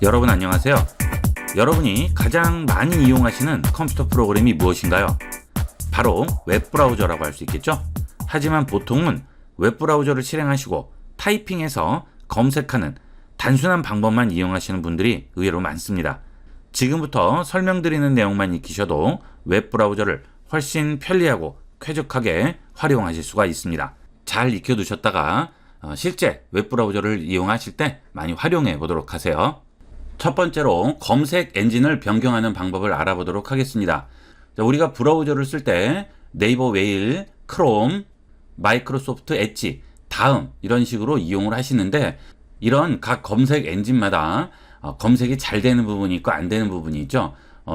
여러분 안녕하세요. 여러분이 가장 많이 이용하시는 컴퓨터 프로그램이 무엇인가요? 바로 웹브라우저라고 할 수 있겠죠? 하지만 보통은 웹브라우저를 실행하시고 타이핑해서 검색하는 단순한 방법만 이용하시는 분들이 의외로 많습니다. 지금부터 설명드리는 내용만 익히셔도 웹브라우저를 훨씬 편리하고 쾌적하게 활용하실 수가 있습니다. 잘 익혀두셨다가 실제 웹브라우저를 이용하실 때 많이 활용해 보도록 하세요. 첫 번째로 검색 엔진을 변경하는 방법을 알아보도록 하겠습니다. 우리가 브라우저를 쓸 때 네이버 웨일, 크롬, 마이크로소프트 엣지, 다음 이런 식으로 이용을 하시는데 이런 각 검색 엔진마다 검색이 잘 되는 부분이 있고 안 되는 부분이 있죠.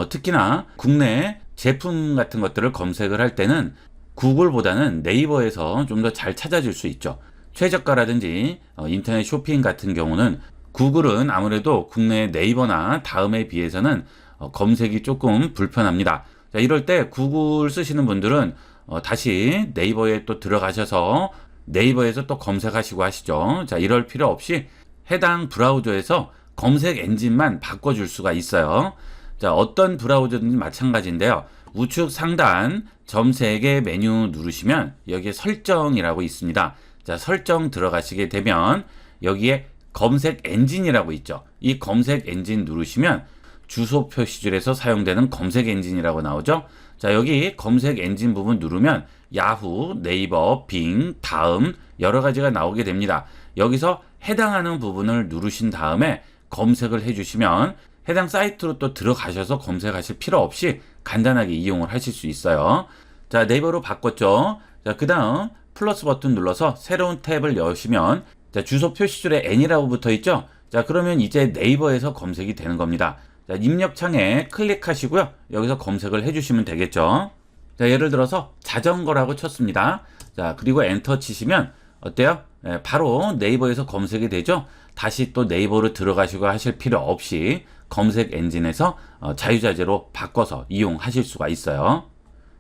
특히나 국내 제품 같은 것들을 검색을 할 때는 구글보다는 네이버에서 좀 더 잘 찾아질 수 있죠. 최저가라든지 인터넷 쇼핑 같은 경우는 구글은 아무래도 국내 네이버나 다음에 비해서는 검색이 조금 불편합니다. 자, 이럴 때 구글 쓰시는 분들은 다시 네이버에 또 들어가셔서 네이버에서 또 검색하시고 하시죠. 자, 이럴 필요 없이 해당 브라우저에서 검색 엔진만 바꿔줄 수가 있어요. 자, 어떤 브라우저든지 마찬가지인데요. 우측 상단 점 3개 메뉴 누르시면 여기에 설정이라고 있습니다. 자, 설정 들어가시게 되면 여기에 검색 엔진이라고 있죠. 이 검색 엔진 누르시면 주소 표시줄에서 사용되는 검색 엔진이라고 나오죠. 자, 여기 검색 엔진 부분 누르면 야후, 네이버, 빙, 다음 여러 가지가 나오게 됩니다. 여기서 해당하는 부분을 누르신 다음에 검색을 해주시면 해당 사이트로 또 들어가셔서 검색하실 필요 없이 간단하게 이용을 하실 수 있어요. 자, 네이버로 바꿨죠. 자, 그 다음 플러스 버튼 눌러서 새로운 탭을 여시면 자, 주소 표시줄에 N이라고 붙어 있죠? 자, 그러면 이제 네이버에서 검색이 되는 겁니다. 자, 입력창에 클릭하시고요. 여기서 검색을 해주시면 되겠죠? 자, 예를 들어서 자전거라고 쳤습니다. 자, 그리고 엔터 치시면 어때요? 네, 바로 네이버에서 검색이 되죠? 다시 또 네이버로 들어가시고 하실 필요 없이 검색 엔진에서 자유자재로 바꿔서 이용하실 수가 있어요.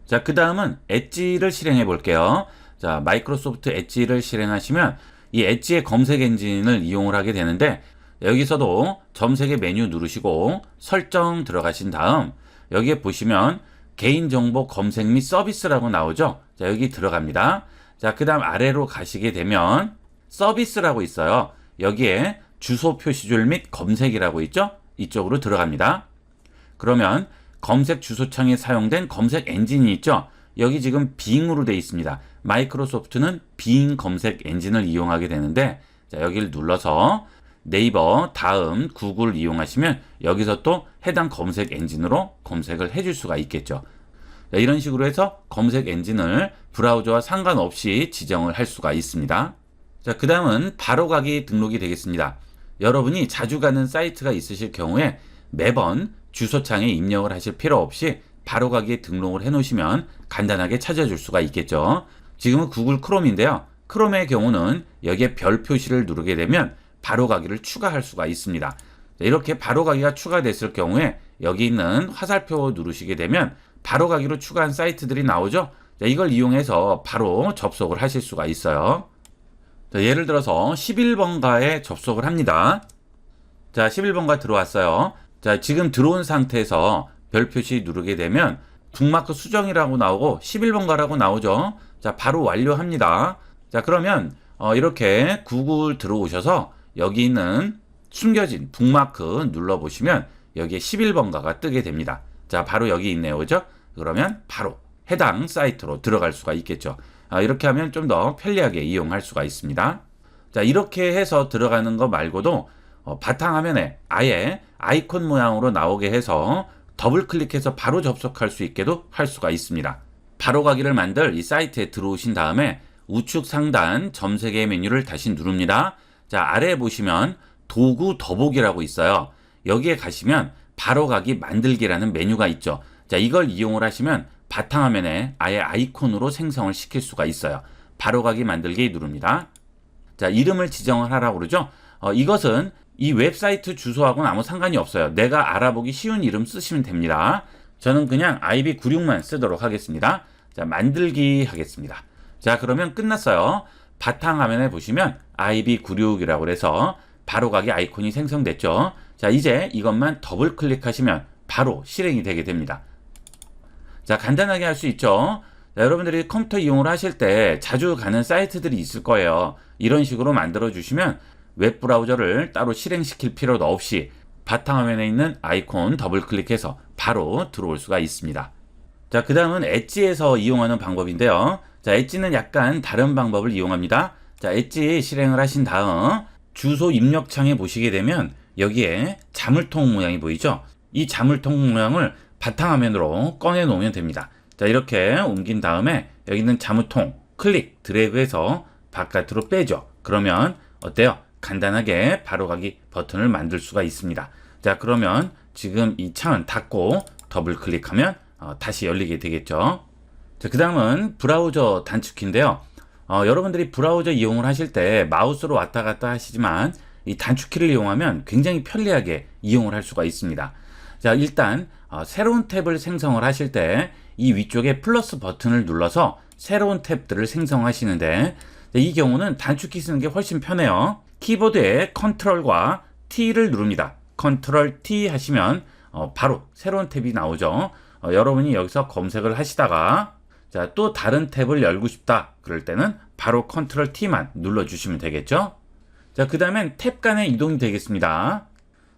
자, 그 다음은 엣지를 실행해 볼게요. 자, 마이크로소프트 엣지를 실행하시면 이 엣지의 검색 엔진을 이용을 하게 되는데 여기서도 점색의 메뉴 누르시고 설정 들어가신 다음 여기에 보시면 개인정보 검색 및 서비스라고 나오죠. 자, 여기 들어갑니다. 자, 그 다음 아래로 가시게 되면 서비스라고 있어요. 여기에 주소 표시줄 및 검색이라고 있죠. 이쪽으로 들어갑니다. 그러면 검색 주소창에 사용된 검색 엔진이 있죠. 여기 지금 빙으로 되어 있습니다. 마이크로소프트는 빙 검색 엔진을 이용하게 되는데 자, 여기를 눌러서 네이버, 다음, 구글 이용하시면 여기서 또 해당 검색 엔진으로 검색을 해줄 수가 있겠죠. 자, 이런 식으로 해서 검색 엔진을 브라우저와 상관없이 지정을 할 수가 있습니다. 자, 그 다음은 바로가기 등록이 되겠습니다. 여러분이 자주 가는 사이트가 있으실 경우에 매번 주소창에 입력을 하실 필요 없이 바로가기에 등록을 해 놓으시면 간단하게 찾아줄 수가 있겠죠. 지금은 구글 크롬인데요. 크롬의 경우는 여기에 별 표시를 누르게 되면 바로가기를 추가할 수가 있습니다. 이렇게 바로가기가 추가됐을 경우에 여기 있는 화살표 누르시게 되면 바로가기로 추가한 사이트들이 나오죠. 이걸 이용해서 바로 접속을 하실 수가 있어요. 자, 예를 들어서 11번가에 접속을 합니다. 자, 11번가 들어왔어요. 자, 지금 들어온 상태에서 별 표시 누르게 되면 북마크 수정이라고 나오고 11번가라고 나오죠. 자, 바로 완료합니다. 자, 그러면 이렇게 구글 들어오셔서 여기 있는 숨겨진 북마크 눌러보시면 여기에 11번가가 뜨게 됩니다. 자, 바로 여기 있네요. 그죠? 그러면 바로 해당 사이트로 들어갈 수가 있겠죠. 이렇게 하면 좀 더 편리하게 이용할 수가 있습니다. 자, 이렇게 해서 들어가는 거 말고도 바탕화면에 아예 아이콘 모양으로 나오게 해서 더블 클릭해서 바로 접속할 수 있게도 할 수가 있습니다. 바로가기를 만들 이 사이트에 들어오신 다음에 우측 상단 점 3개 메뉴를 다시 누릅니다. 자, 아래에 보시면 도구 더보기라고 있어요. 여기에 가시면 바로가기 만들기라는 메뉴가 있죠. 자, 이걸 이용을 하시면 바탕화면에 아예 아이콘으로 생성을 시킬 수가 있어요. 바로가기 만들기 누릅니다. 자, 이름을 지정을 하라고 그러죠. 이것은 이 웹사이트 주소하고는 아무 상관이 없어요. 내가 알아보기 쉬운 이름 쓰시면 됩니다. 저는 그냥 IB96만 쓰도록 하겠습니다. 자, 만들기 하겠습니다. 자, 그러면 끝났어요. 바탕화면에 보시면 IB96이라고 해서 바로 가기 아이콘이 생성됐죠. 자, 이제 이것만 더블 클릭하시면 바로 실행이 되게 됩니다. 자, 간단하게 할 수 있죠. 자, 여러분들이 컴퓨터 이용을 하실 때 자주 가는 사이트들이 있을 거예요. 이런 식으로 만들어 주시면 웹브라우저를 따로 실행시킬 필요도 없이 바탕화면에 있는 아이콘 더블 클릭해서 바로 들어올 수가 있습니다. 자, 그 다음은 엣지에서 이용하는 방법인데요. 자, 엣지는 약간 다른 방법을 이용합니다. 자, 엣지 실행을 하신 다음 주소 입력창에 보시게 되면 여기에 자물통 모양이 보이죠? 이 자물통 모양을 바탕화면으로 꺼내 놓으면 됩니다. 자, 이렇게 옮긴 다음에 여기 있는 자물통 클릭 드래그해서 바깥으로 빼죠. 그러면 어때요? 간단하게 바로가기 버튼을 만들 수가 있습니다. 자, 그러면 지금 이 창은 닫고 더블 클릭하면 다시 열리게 되겠죠. 자, 그 다음은 브라우저 단축키인데요. 여러분들이 브라우저 이용을 하실 때 마우스로 왔다 갔다 하시지만 이 단축키를 이용하면 굉장히 편리하게 이용을 할 수가 있습니다. 자, 일단 새로운 탭을 생성을 하실 때 이 위쪽에 플러스 버튼을 눌러서 새로운 탭들을 생성하시는데 이 경우는 단축키 쓰는 게 훨씬 편해요. 키보드에 컨트롤과 T를 누릅니다. 컨트롤 T 하시면 바로 새로운 탭이 나오죠. 여러분이 여기서 검색을 하시다가 자, 또 다른 탭을 열고 싶다 그럴 때는 바로 컨트롤 T만 눌러주시면 되겠죠. 자, 그 다음엔 탭 간의 이동이 되겠습니다.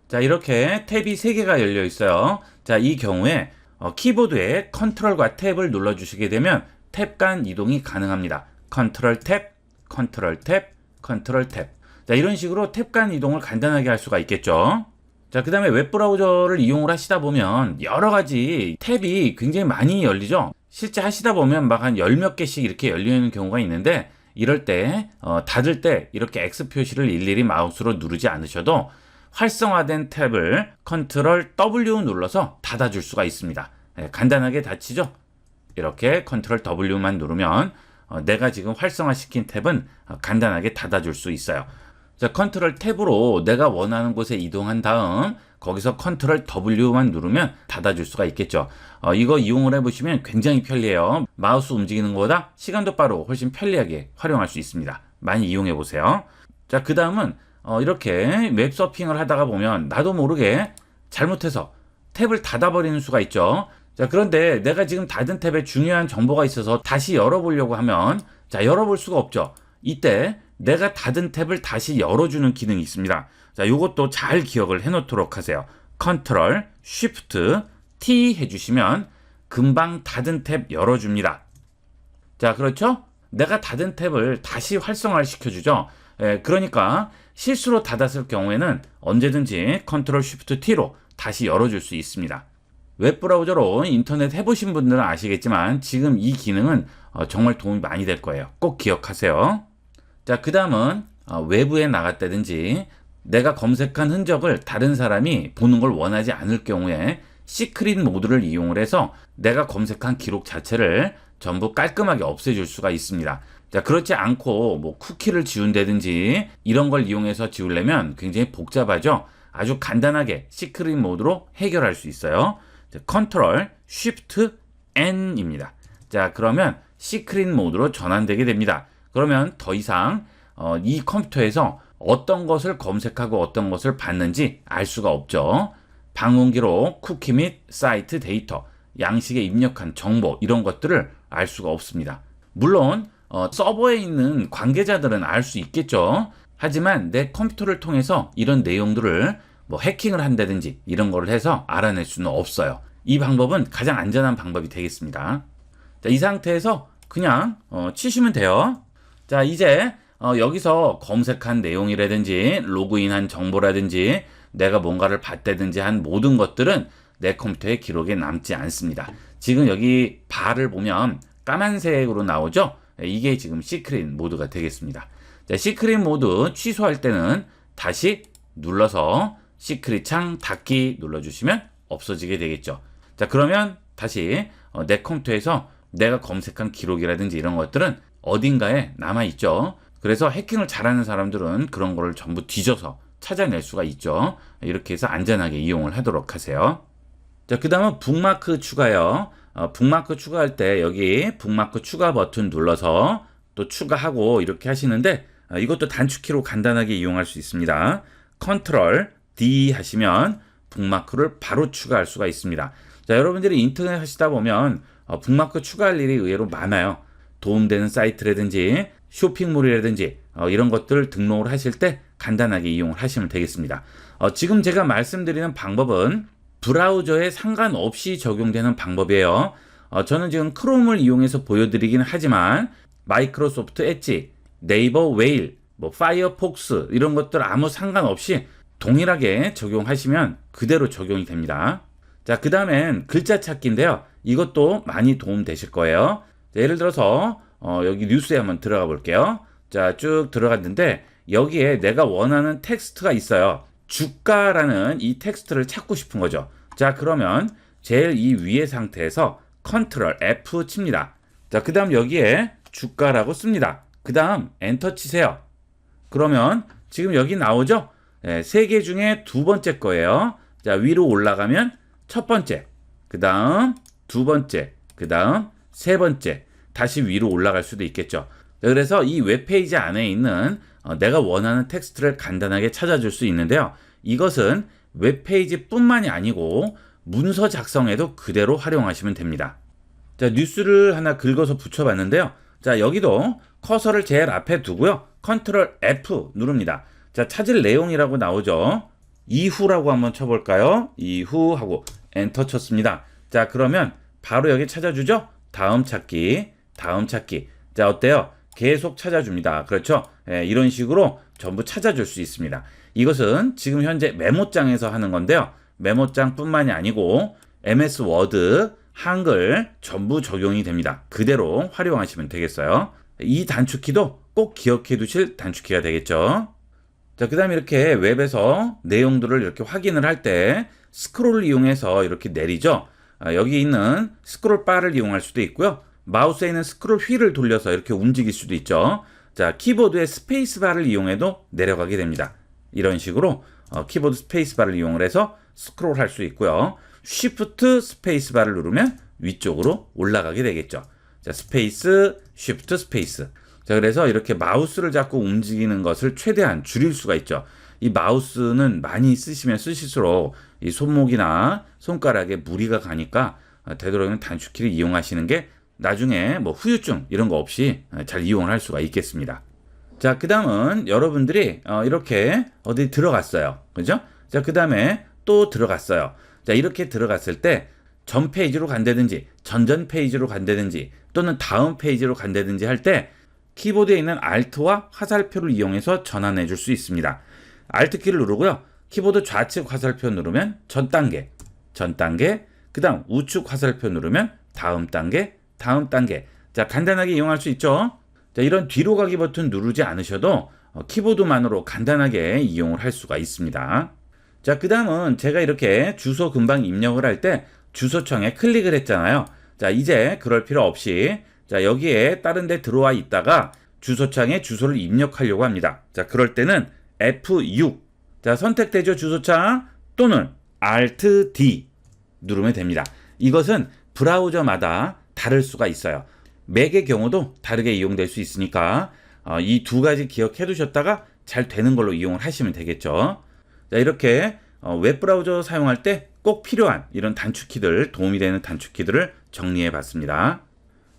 자, 이렇게 탭이 3개가 열려 있어요. 자, 이 경우에 키보드에 컨트롤과 탭을 눌러주시게 되면 탭 간 이동이 가능합니다. 컨트롤 탭, 컨트롤 탭, 컨트롤 탭. 자, 이런 식으로 탭 간 이동을 간단하게 할 수가 있겠죠. 자, 그 다음에 웹브라우저를 이용을 하시다 보면 여러 가지 탭이 굉장히 많이 열리죠. 실제 하시다 보면 막 한 10몇 개씩 이렇게 열리는 경우가 있는데 이럴 때 닫을 때 이렇게 X 표시를 일일이 마우스로 누르지 않으셔도 활성화된 탭을 컨트롤 W 눌러서 닫아줄 수가 있습니다. 간단하게 닫히죠. 이렇게 컨트롤 W만 누르면 내가 지금 활성화시킨 탭은 간단하게 닫아줄 수 있어요. 자, 컨트롤 탭으로 내가 원하는 곳에 이동한 다음 거기서 컨트롤 W만 누르면 닫아줄 수가 있겠죠. 이거 이용을 해보시면 굉장히 편리해요. 마우스 움직이는 것보다 시간도 빠르고 훨씬 편리하게 활용할 수 있습니다. 많이 이용해 보세요. 자, 그 다음은 이렇게 웹서핑을 하다가 보면 나도 모르게 잘못해서 탭을 닫아버리는 수가 있죠. 자, 그런데 내가 지금 닫은 탭에 중요한 정보가 있어서 다시 열어보려고 하면 자, 열어볼 수가 없죠. 이때 내가 닫은 탭을 다시 열어주는 기능이 있습니다. 자, 요것도 잘 기억을 해놓도록 하세요. 컨트롤 쉬프트 T 해주시면 금방 닫은 탭 열어줍니다. 자, 그렇죠? 내가 닫은 탭을 다시 활성화를 시켜주죠. 그러니까 실수로 닫았을 경우에는 언제든지 컨트롤 쉬프트 T로 다시 열어줄 수 있습니다. 웹브라우저로 인터넷 해보신 분들은 아시겠지만 지금 이 기능은 정말 도움이 많이 될 거예요. 꼭 기억하세요. 자, 그 다음은 외부에 나갔다든지 내가 검색한 흔적을 다른 사람이 보는 걸 원하지 않을 경우에 시크릿 모드를 이용을 해서 내가 검색한 기록 자체를 전부 깔끔하게 없애줄 수가 있습니다. 자, 그렇지 않고 뭐 쿠키를 지운다든지 이런 걸 이용해서 지우려면 굉장히 복잡하죠. 아주 간단하게 시크릿 모드로 해결할 수 있어요. 자, 컨트롤 쉬프트 N입니다. 자, 그러면 시크릿 모드로 전환되게 됩니다. 그러면 더 이상 이 컴퓨터에서 어떤 것을 검색하고 어떤 것을 봤는지 알 수가 없죠. 방문 기록, 쿠키 및 사이트 데이터, 양식에 입력한 정보 이런 것들을 알 수가 없습니다. 물론 서버에 있는 관계자들은 알 수 있겠죠. 하지만 내 컴퓨터를 통해서 이런 내용들을 뭐 해킹을 한다든지 이런 거를 해서 알아낼 수는 없어요. 이 방법은 가장 안전한 방법이 되겠습니다. 자, 이 상태에서 그냥 치시면 돼요. 자, 이제 여기서 검색한 내용이라든지 로그인한 정보라든지 내가 뭔가를 봤다든지 한 모든 것들은 내 컴퓨터의 기록에 남지 않습니다. 지금 여기 바를 보면 까만색으로 나오죠? 이게 지금 시크릿 모드가 되겠습니다. 자, 시크릿 모드 취소할 때는 다시 눌러서 시크릿 창 닫기 눌러주시면 없어지게 되겠죠. 자, 그러면 다시 내 컴퓨터에서 내가 검색한 기록이라든지 이런 것들은 어딘가에 남아있죠. 그래서 해킹을 잘하는 사람들은 그런 거를 전부 뒤져서 찾아낼 수가 있죠. 이렇게 해서 안전하게 이용을 하도록 하세요. 자, 그 다음은 북마크 추가요. 북마크 추가할 때 여기 북마크 추가 버튼 눌러서 또 추가하고 이렇게 하시는데 이것도 단축키로 간단하게 이용할 수 있습니다. 컨트롤 D 하시면 북마크를 바로 추가할 수가 있습니다. 자, 여러분들이 인터넷 하시다 보면 북마크 추가할 일이 의외로 많아요. 도움되는 사이트라든지 쇼핑몰이라든지 이런 것들 등록을 하실 때 간단하게 이용을 하시면 되겠습니다. 지금 제가 말씀드리는 방법은 브라우저에 상관없이 적용되는 방법이에요. 저는 지금 크롬을 이용해서 보여드리긴 하지만 마이크로소프트 엣지, 네이버 웨일, 파이어폭스 이런 것들 아무 상관없이 동일하게 적용하시면 그대로 적용이 됩니다. 자, 그 다음엔 글자 찾기인데요. 이것도 많이 도움 되실 거예요. 자, 예를 들어서 여기 뉴스에 한번 들어가 볼게요. 자, 쭉 들어갔는데 여기에 내가 원하는 텍스트가 있어요. 주가라는 이 텍스트를 찾고 싶은 거죠. 자, 그러면 제일 이 위의 상태에서 컨트롤 F 칩니다. 자, 그 다음 여기에 주가라고 씁니다. 그 다음 엔터 치세요. 그러면 지금 여기 나오죠? 네, 3개 중에 두 번째 거예요. 자, 위로 올라가면 첫 번째, 그 다음 두 번째, 그 다음 세 번째, 다시 위로 올라갈 수도 있겠죠. 자, 그래서 이 웹페이지 안에 있는 내가 원하는 텍스트를 간단하게 찾아줄 수 있는데요. 이것은 웹페이지 뿐만이 아니고 문서 작성에도 그대로 활용하시면 됩니다. 자, 뉴스를 하나 긁어서 붙여봤는데요. 자, 여기도 커서를 제일 앞에 두고요. 컨트롤 F 누릅니다. 자, 찾을 내용이라고 나오죠. 이후라고 한번 쳐볼까요? 이후 하고 엔터 쳤습니다. 자, 그러면 바로 여기 찾아주죠? 다음 찾기, 다음 찾기. 자, 어때요? 계속 찾아줍니다. 그렇죠? 이런 식으로 전부 찾아줄 수 있습니다. 이것은 지금 현재 메모장에서 하는 건데요. 메모장 뿐만이 아니고 MS 워드, 한글 전부 적용이 됩니다. 그대로 활용하시면 되겠어요. 이 단축키도 꼭 기억해 두실 단축키가 되겠죠. 자, 그 다음에 이렇게 웹에서 내용들을 이렇게 확인을 할 때 스크롤을 이용해서 이렇게 내리죠. 여기 있는 스크롤 바를 이용할 수도 있고요. 마우스에 있는 스크롤 휠을 돌려서 이렇게 움직일 수도 있죠. 자, 키보드의 스페이스 바를 이용해도 내려가게 됩니다. 이런 식으로 키보드 스페이스 바를 이용을 해서 스크롤 할 수 있고요. 쉬프트 스페이스 바를 누르면 위쪽으로 올라가게 되겠죠. 자, 스페이스, 쉬프트 스페이스. 자, 그래서 이렇게 마우스를 잡고 움직이는 것을 최대한 줄일 수가 있죠. 이 마우스는 많이 쓰시면 쓰실수록 이 손목이나 손가락에 무리가 가니까 되도록이면 단축키를 이용하시는 게 나중에 후유증 이런 거 없이 잘 이용을 할 수가 있겠습니다. 자, 그 다음은 여러분들이 이렇게 어디 들어갔어요. 그죠? 자, 그 다음에 또 들어갔어요. 자, 이렇게 들어갔을 때 전 페이지로 간다든지 전전 페이지로 간다든지 또는 다음 페이지로 간다든지 할 때 키보드에 있는 Alt와 화살표를 이용해서 전환해 줄 수 있습니다. Alt 키를 누르고요. 키보드 좌측 화살표 누르면 전 단계, 그 다음 우측 화살표 누르면 다음 단계, 다음 단계. 자, 간단하게 이용할 수 있죠. 자, 이런 뒤로 가기 버튼 누르지 않으셔도 키보드만으로 간단하게 이용을 할 수가 있습니다. 자, 그 다음은 제가 이렇게 주소 금방 입력을 할 때 주소창에 클릭을 했잖아요. 자, 이제 그럴 필요 없이 자, 여기에 다른 데 들어와 있다가 주소창에 주소를 입력하려고 합니다. 자, 그럴 때는 F6. 자, 선택되죠, 주소창. 또는 Alt D 누르면 됩니다. 이것은 브라우저마다 다를 수가 있어요. 맥의 경우도 다르게 이용될 수 있으니까 이 두 가지 기억해 두셨다가 잘 되는 걸로 이용을 하시면 되겠죠. 자, 이렇게 웹브라우저 사용할 때 꼭 필요한 이런 단축키들, 도움이 되는 단축키들을 정리해 봤습니다.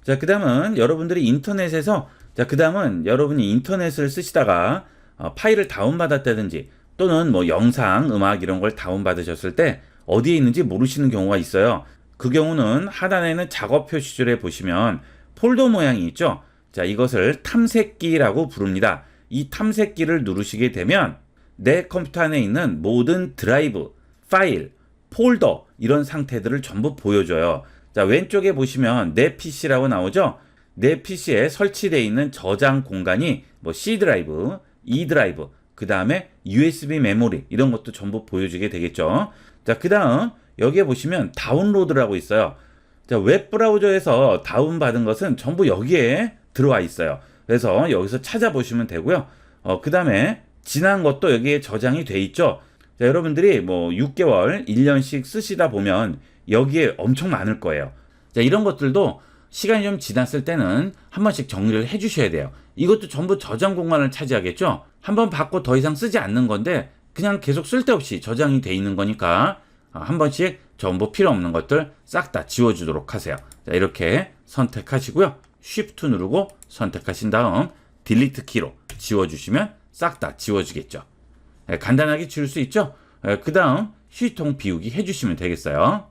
자, 그 다음은 여러분들이 인터넷에서 여러분이 인터넷을 쓰시다가 파일을 다운받았다든지 또는 영상, 음악 이런 걸 다운받으셨을 때 어디에 있는지 모르시는 경우가 있어요. 그 경우는 하단에 있는 작업 표시줄에 보시면 폴더 모양이 있죠. 자, 이것을 탐색기라고 부릅니다. 이 탐색기를 누르시게 되면 내 컴퓨터 안에 있는 모든 드라이브, 파일, 폴더 이런 상태들을 전부 보여줘요. 자, 왼쪽에 보시면 내 PC라고 나오죠. 내 PC에 설치되어 있는 저장 공간이 C 드라이브, E 드라이브, 그 다음에 USB 메모리 이런 것도 전부 보여주게 되겠죠. 자, 그 다음 여기에 보시면 다운로드라고 있어요. 자, 웹브라우저에서 다운받은 것은 전부 여기에 들어와 있어요. 그래서 여기서 찾아보시면 되고요. 그 다음에 지난 것도 여기에 저장이 돼 있죠. 자, 여러분들이 6개월, 1년씩 쓰시다 보면 여기에 엄청 많을 거예요. 자, 이런 것들도 시간이 좀 지났을 때는 한 번씩 정리를 해 주셔야 돼요. 이것도 전부 저장 공간을 차지하겠죠. 한번 받고 더 이상 쓰지 않는 건데 그냥 계속 쓸데없이 저장이 돼 있는 거니까 한 번씩 전부 필요 없는 것들 싹 다 지워주도록 하세요. 자, 이렇게 선택하시고요. Shift 누르고 선택하신 다음 딜리트 키로 지워주시면 싹 다 지워지겠죠. 간단하게 지울 수 있죠. 그 다음 휴지통 비우기 해주시면 되겠어요.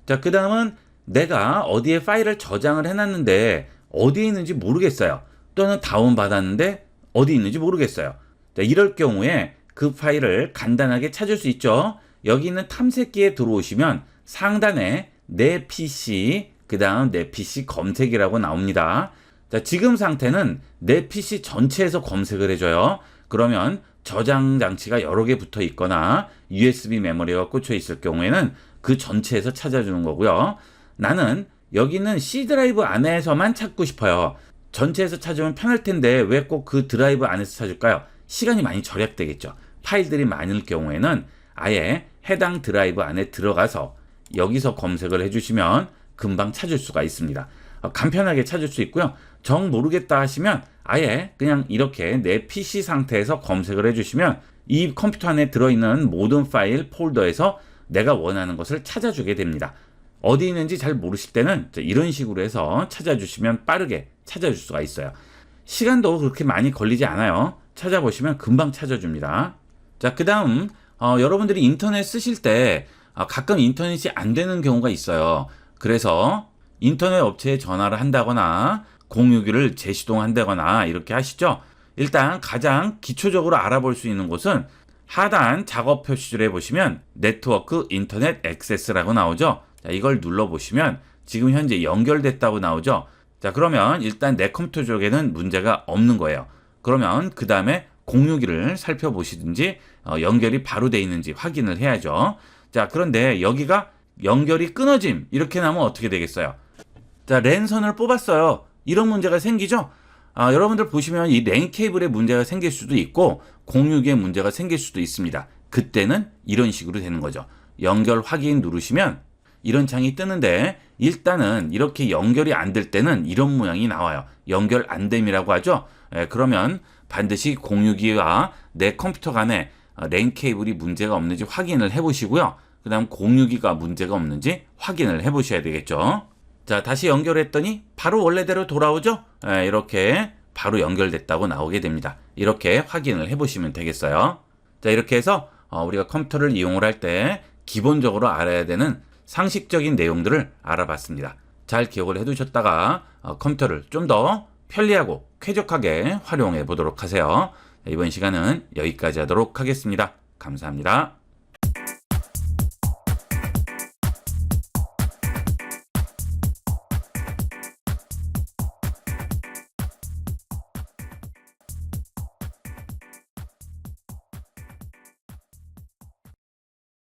자, 그 다음은 내가 어디에 파일을 저장을 해놨는데 어디에 있는지 모르겠어요. 또는 다운받았는데 어디 있는지 모르겠어요. 자, 이럴 경우에 그 파일을 간단하게 찾을 수 있죠. 여기 있는 탐색기에 들어오시면 상단에 내 PC, 그 다음 내 PC 검색이라고 나옵니다. 자, 지금 상태는 내 PC 전체에서 검색을 해줘요. 그러면 저장 장치가 여러 개 붙어 있거나 USB 메모리가 꽂혀 있을 경우에는 그 전체에서 찾아주는 거고요. 나는 여기 있는 C 드라이브 안에서만 찾고 싶어요. 전체에서 찾으면 편할 텐데 왜 꼭 그 드라이브 안에서 찾을까요? 시간이 많이 절약되겠죠. 파일들이 많을 경우에는 아예 해당 드라이브 안에 들어가서 여기서 검색을 해주시면 금방 찾을 수가 있습니다. 간편하게 찾을 수 있고요. 정 모르겠다 하시면 아예 그냥 이렇게 내 PC 상태에서 검색을 해주시면 이 컴퓨터 안에 들어있는 모든 파일 폴더에서 내가 원하는 것을 찾아주게 됩니다. 어디 있는지 잘 모르실 때는 이런 식으로 해서 찾아주시면 빠르게 찾아줄 수가 있어요. 시간도 그렇게 많이 걸리지 않아요. 찾아보시면 금방 찾아줍니다. 자, 그 다음 여러분들이 인터넷 쓰실 때 가끔 인터넷이 안 되는 경우가 있어요. 그래서 인터넷 업체에 전화를 한다거나 공유기를 재시동한다거나 이렇게 하시죠. 일단 가장 기초적으로 알아볼 수 있는 곳은 하단 작업 표시줄에 보시면 네트워크 인터넷 액세스라고 나오죠. 자, 이걸 눌러보시면 지금 현재 연결됐다고 나오죠. 자, 그러면 일단 내 컴퓨터 쪽에는 문제가 없는 거예요. 그러면 그 다음에 공유기를 살펴보시든지 연결이 바로 돼 있는지 확인을 해야죠. 자, 그런데 여기가 연결이 끊어짐 이렇게 나오면 어떻게 되겠어요? 자, 랜선을 뽑았어요. 이런 문제가 생기죠? 여러분들 보시면 이 랜 케이블에 문제가 생길 수도 있고 공유기에 문제가 생길 수도 있습니다. 그때는 이런 식으로 되는 거죠. 연결 확인 누르시면 이런 창이 뜨는데 일단은 이렇게 연결이 안 될 때는 이런 모양이 나와요. 연결 안 됨이라고 하죠. 그러면 반드시 공유기와 내 컴퓨터 간에 랜 케이블이 문제가 없는지 확인을 해 보시고요. 그 다음 공유기가 문제가 없는지 확인을 해 보셔야 되겠죠. 자, 다시 연결했더니 바로 원래대로 돌아오죠. 이렇게 바로 연결됐다고 나오게 됩니다. 이렇게 확인을 해 보시면 되겠어요. 자, 이렇게 해서 우리가 컴퓨터를 이용을 할 때 기본적으로 알아야 되는 상식적인 내용들을 알아봤습니다. 잘 기억을 해두셨다가 컴퓨터를 좀 더 편리하고 쾌적하게 활용해 보도록 하세요. 이번 시간은 여기까지 하도록 하겠습니다. 감사합니다.